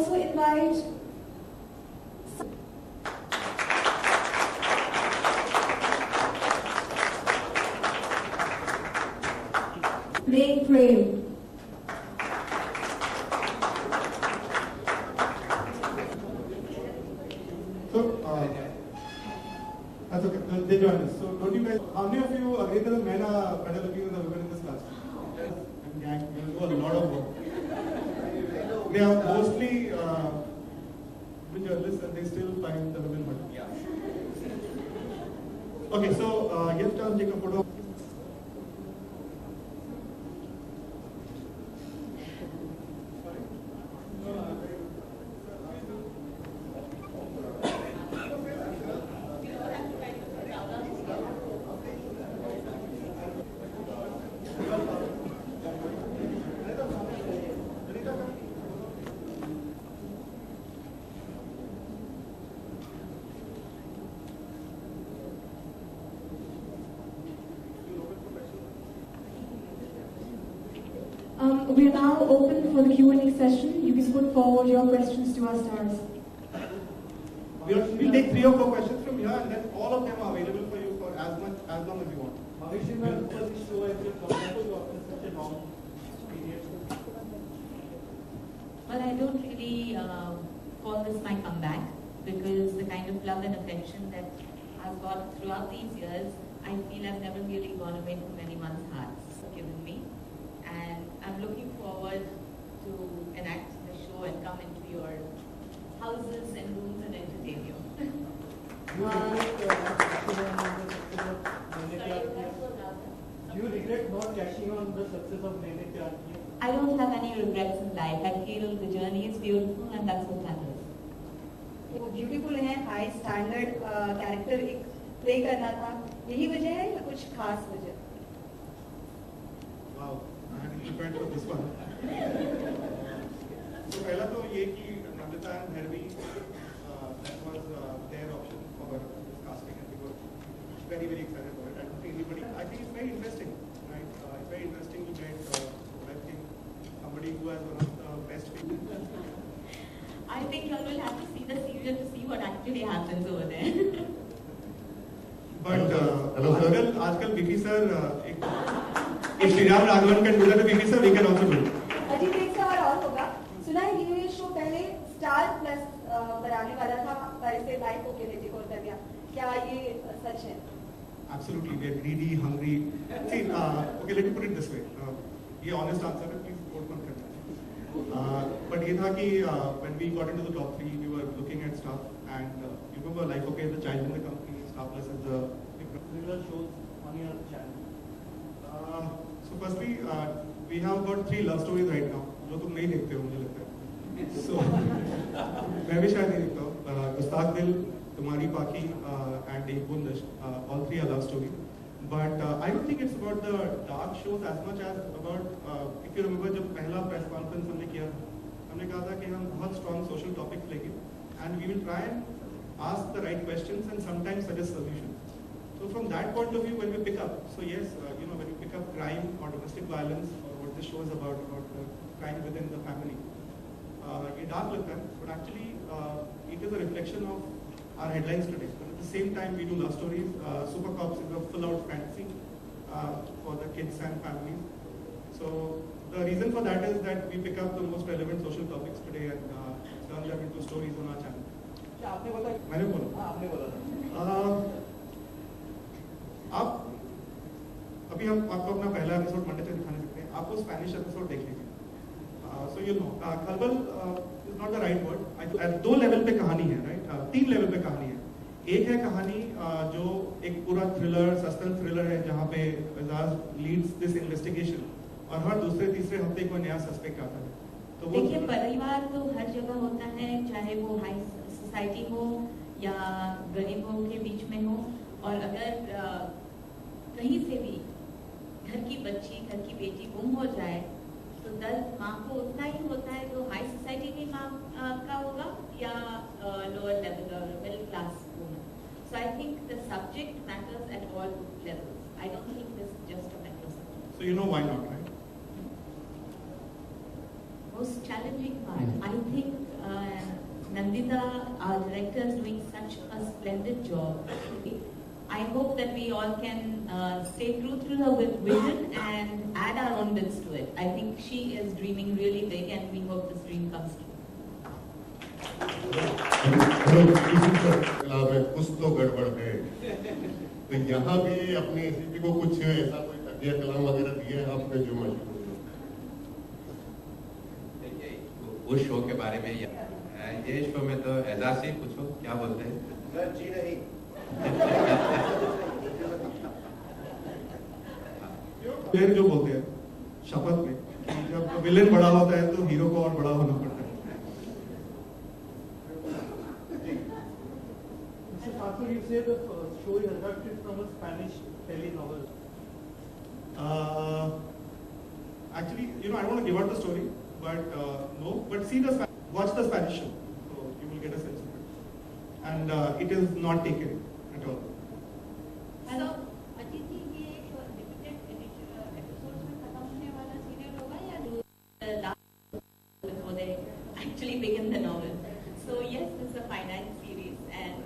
also invite Meg Prem. That's okay. They join us. So, don't you guys? How many of you agree that the men are better looking than the women in this class? Yes. And gang, you do a lot of work. They are mostly journalists, and they still find the women better. Yeah. Okay, so yes, I'll take a photo. We are now open for the Q&A session. You can put forward your questions to our stars. We'll take 3 or 4 questions from here, and then all of them are available for you for as long as you want. Well, I don't really call this my comeback, because the kind of love and affection that I've got throughout these years, I feel I've never really gone away from anyone's hearts given me. And I'm looking forward to enact the show and come into your houses and rooms and entertain you. Do you regret not cashing on the success of Naine Pyar Kiya? I don't have any regrets in life. I feel the journey is beautiful and that's what matters. वो beautiful है, high standard character एक play करना था, यही वजह है या कुछ खास वजह? Wow, I had prepared for this one. So पहला तो ये कि Namrata and Bhairavi, that was their option for this casting, and we were very excited about it. I don't think anybody. I think it's very interesting, right? It's very interesting to get, I think, somebody who has one of the best people. I think you all will have to see the serial to see what actually happens over there. But आजकल BP sir if Shriram Raghavan can do that to BP sir, we can also do it. अजीब एक सवाल और होगा, सुना है कि ये शो पहले स्टार प्लस बनाने वाला था, पर इसे लाइफ ओके लेके कर दिया, क्या ये सच है? Absolutely, we are greedy, hungry. See, okay, let me put it this way. ये honest answer है, please quote मत करना. But ये था कि when we got into the top 3, we were looking at stuff, and you remember Life OK is the child in the company, Star Plus is the Regular shows on your channel. So firstly, we have got 3 love stories right now, जो तुम नहीं देखते हो मुझे लगता है. So मैं भी शायद नहीं देखता हूँ. गुस्ताख दिल, तुम्हारी पाकी, and एक बुंदिश, all 3 are love stories. But I don't think it's about the dark shows as much as about, if you remember जब पहला press conference हमने किया था, हमने कहा था कि हम बहुत strong social topics लेंगे, and we will try and ask the right questions and sometimes suggest solutions. So from that point of view, when we pick up, so yes, when you pick up crime or domestic violence, or what this show is about crime within the family, ये dark लगता है, but actually it is a reflection of our headlines today. But at the same time, we do love stories. Super Cops is a full-out fantasy for the kids and families. So the reason for that is that we pick up the most relevant social topics today and turn them into stories on our channel. आपने बोला? मैंने बोला? हाँ, आपने बोला था. आप अभी हम आपको अपना पहला एपिसोड मंडे तक दिखाने सकते हैं. आप वो स्पेनिश एपिसोड देख लीजिए. So you know, खलबल is not the right word. 2 level पे कहानी है, right? 3 लेवल पे कहानी है. एक है कहानी जो एक पूरा थ्रिलर, सस्पेंस थ्रिलर है, जहाँ पे एजाज लीड्स दिस इन्वेस्टिगेशन, और हर दूसरे तीसरे हफ्ते कोई नया सस्पेक्ट आता है. तो वो देखिए, परिवार तो हर जगह होता है, चाहे वो हाई सोसाइटी हो या गरीबों के बीच में हो, और अगर कहीं से भी घर की बच्ची, घर की बेटी गुम हो जाए, तो दर्द माँ को उतना ही होता है जो हाई सोसाइटी की माँ का होगा या लोअर लेवल और middle class woman. So I think the subject matters at all levels. I don't think this just a metro subject. So you know why not, right? Most challenging part, I think such a splendid job. I hope that we all can stay true to her vision and add our own bits to it. I think she is dreaming really big, and we hope this dream comes true. कुछ तो गड़बड़ है, तो यहाँ भी अपनी ACP को कुछ ऐसा कोई तकिया कलाम वगैरह दिए हैं आपने जो मशहूर हो? उस शो के बारे में ये शो में तो एजाज से पूछो क्या बोलते हैं। सर जी नहीं। फिर जो बोलते हैं शपथ में कि जब विलेन बड़ा होता है तो हीरो को और बड़ा होना पड़ता है। Mr. Thakur, you say the show is adapted from a Spanish telenovel. Actually, I don't want to give out the story, but no. But watch the Spanish show, so you will get a sense of it. And it is not taken at all. Hello अतिथि, ये एक repeated episodes में खत्म होने वाला serial होगा या before they actually begin the novel. So yes, this is a finite series, and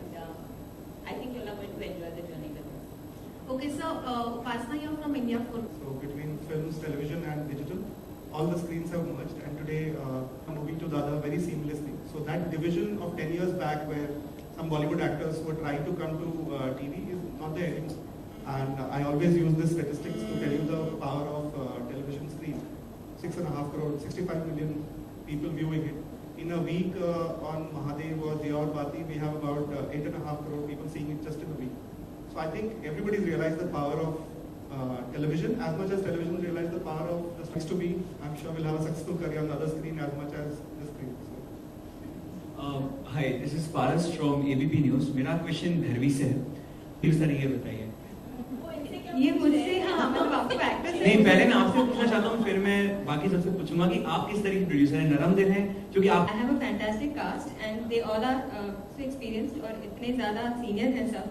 I think you're going to enjoy the journey with us. Okay, so Upasana, you're from India for So between films, television, and digital, all the screens have merged, and today I'm moving to Dada very seamlessly. So that division of 10 years back, where some Bollywood actors were trying to come to TV, is not there anymore. And I always use this statistics to tell you the power of television screen. 6.5 crore, 65 million people viewing it. In a week on Mahadev or Diya Aur Bati, we have about 8.5 crore people seeing it just in a week. So I think everybody's realized the power of television as much as television realized the power of the screens to be. I'm sure we'll have a successful career on the other screen as much as this screen. Hi, this is Paras from ABP News. मेरा question धरवी से है। फिर sir ये बताइए। ये मुझसे, हाँ, मतलब आपको एक्टर से नहीं, पहले मैं आपसे पूछना चाहता हूँ, फिर मैं बाकी सबसे पूछूंगा कि आप किस तरह के प्रोड्यूसर हैं। नरम दिल हैं, क्योंकि आप I have a fantastic cast and they all are so experienced और इतने ज़्यादा सीनियर हैं सब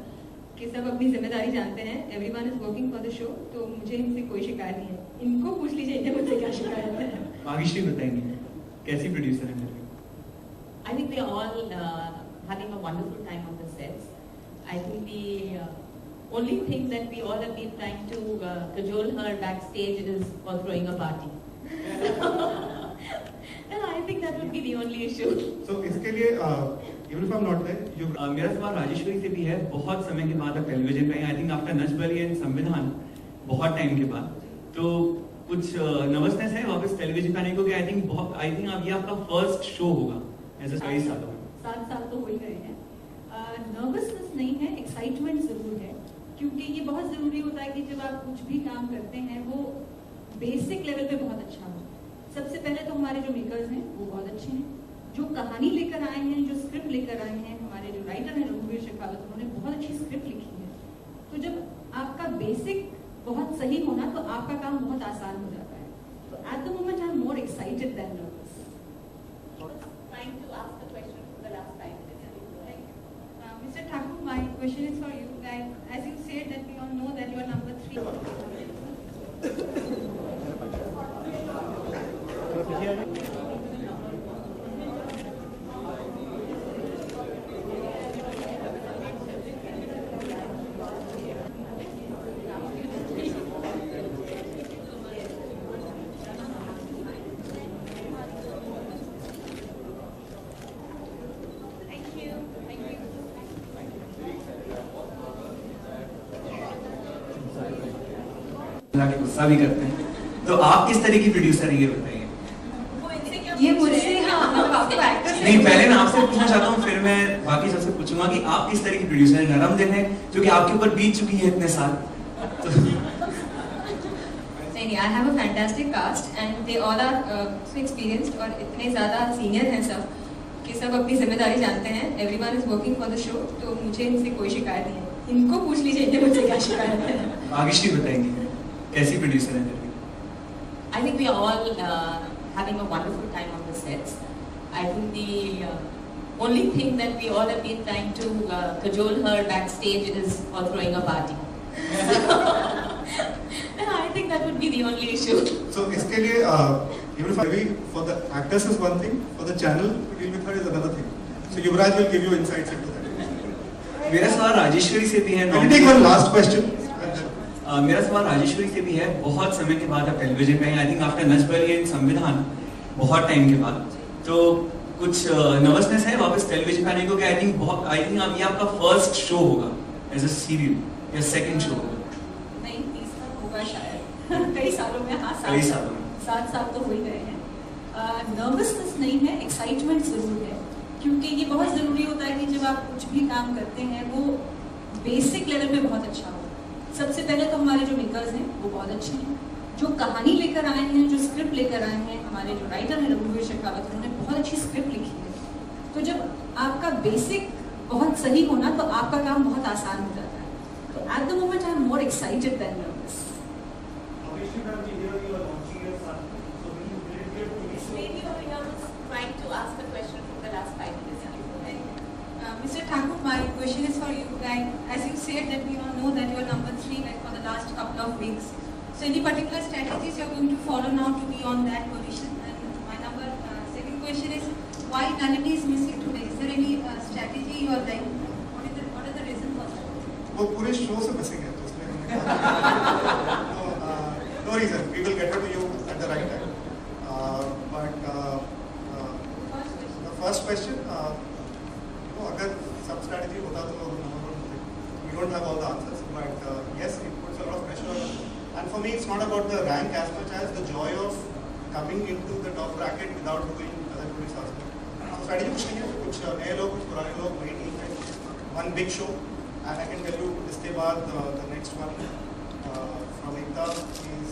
कि सब अपनी जिम्मेदारी जानते हैं. Everyone is working for the show, तो मुझे इनसे कोई शिकायत नहीं है. इनको पूछ लीजिए इनसे मुझसे क्या शिकायत है. भाग्यश्री बताएंगे कैसी प्रोड्यूसर है नरवी? I think we are all having a wonderful time on the sets. I think the only thing that we all have been trying to cajole her backstage is for throwing a party. And I think that would be the only issue. So इसके लिए even if I'm not there, you. मेरा सवाल राजेश्वरी से भी है. बहुत समय के बाद आप टेलीविजन पे I think after Nach Bali and संविधान, बहुत टाइम के बाद, तो कुछ नर्वसनेस है वापस टेलीविजन पे आने को? आई थिंक आप ये आपका फर्स्ट शो होगा ऐसे कई सालों में. 7 साल तो हो ही गए हैं. नर्वसनेस नहीं है, एक्साइटमेंट जरूर है, क्योंकि ये बहुत जरूरी होता है कि जब आप कुछ भी काम करते हैं वो बेसिक लेवल पे बहुत अच्छा हो. सबसे पहले तो हमारे जो मेकर्स हैं वो बहुत अच्छे हैं, जो कहानी लेकर आए हैं, जो स्क्रिप्ट लेकर आए हैं, हमारे जो राइटर हैं रघुवीर शेखावत, उन्होंने बहुत अच्छी स्क्रिप्ट लिखी है. तो जब आपका बेसिक बहुत सही होना तो आपका काम बहुत आसान हो जाता है. तो at the moment I am more excited than nervous. Trying to ask the question for the last time. Mr. Thakur, my question is for you guys. As you said that we all know that you are number 3. के गुस्सा भी करते हैं, तो आप किस तरह की प्रोड्यूसर हैं ये बताइए. ये मुझसे, हाँ, मतलब आपको एक्टर से नहीं, पहले मैं आपसे पूछना चाहता हूँ, फिर मैं बाकी सबसे पूछूंगा कि आप किस तरह की प्रोड्यूसर हैं. नरम दिल है, जो कि आपके ऊपर बीत चुकी है इतने साल. नहीं, I have a fantastic cast and they all are so experienced और इतने ज़्यादा सीनियर हैं सब कि सब अपनी जिम्मेदारी जानते हैं. Everyone is working for the show, तो मुझे इनसे कोई शिकायत नहीं है. इनको पूछ लीजिए इनसे मुझसे क्या शिकायत है. भाग्यश्री बताएंगे कैसी प्रोड्यूसर है नरवी? I think we are all having a wonderful time on the sets. I think the only thing that we all have been trying to cajole her backstage is for throwing a party. And I think that would be the only issue. So इसके लिए even if maybe for the actors is one thing, for the channel to deal with her is another thing. So Yuvraj will give you insights into that. मेरा सवाल राजेश्वरी से भी है। Can we take one last question? मेरा सवाल राजेश्वरी से भी है। बहुत समय के बाद आप टेलीविजन पे I think after Nach Bali and संविधान, बहुत टाइम के बाद, तो कुछ नर्वसनेस है वापस टेलीविजन पे आने को? आई थिंक अब ये आपका फर्स्ट शो होगा एज अ सीरियल या सेकंड शो होगा? नहीं, तीसरा होगा शायद। कई सालों में, हाँ, कई सालों में 7 साल तो हो ही गए हैं। नर्वसनेस नहीं है, एक्साइटमेंट जरूर है, क्योंकि ये बहुत जरूरी होता है कि जब आप कुछ भी काम करते हैं वो बेसिक लेवल पे बहुत अच्छा हो। सबसे पहले तो हमारे जो मेकर्स हैं वो बहुत अच्छे हैं, जो कहानी लेकर आए हैं, जो स्क्रिप्ट लेकर आए हैं, हमारे जो राइटर हैं रघुवीर शेखावत, उन्होंने बहुत अच्छी स्क्रिप्ट लिखी है। तो जब आपका बेसिक बहुत सही होना तो आपका काम बहुत आसान हो जाता है। तो at the moment I am more excited than nervous. Trying to ask a question for the last 5 minutes. Mr. Thakur, my question is for you. Like, as you said that we all know that you are number 3 like for the last couple of weeks. So any particular strategies you are going to follow now to be on that position? And my second question is, why Nalini is missing today? Is there any strategy you are like? What is the reason for that? वो पूरे show से missing है, तो इसलिए हमने कहा no reason. We will get her to you at the right time. But the first question, अगर सब strategy होता तो number 1 होते. We don't have all the answers, but yes, it puts a lot of pressure on us. And for me, it's not about the rank as much as the joy of coming into the top bracket without doing other tourist aspect. So strategy कुछ नहीं है, कुछ नए लोग, कुछ पुराने लोग, वही team है. One big show, and I can tell you इसके बाद the next one from Ekta is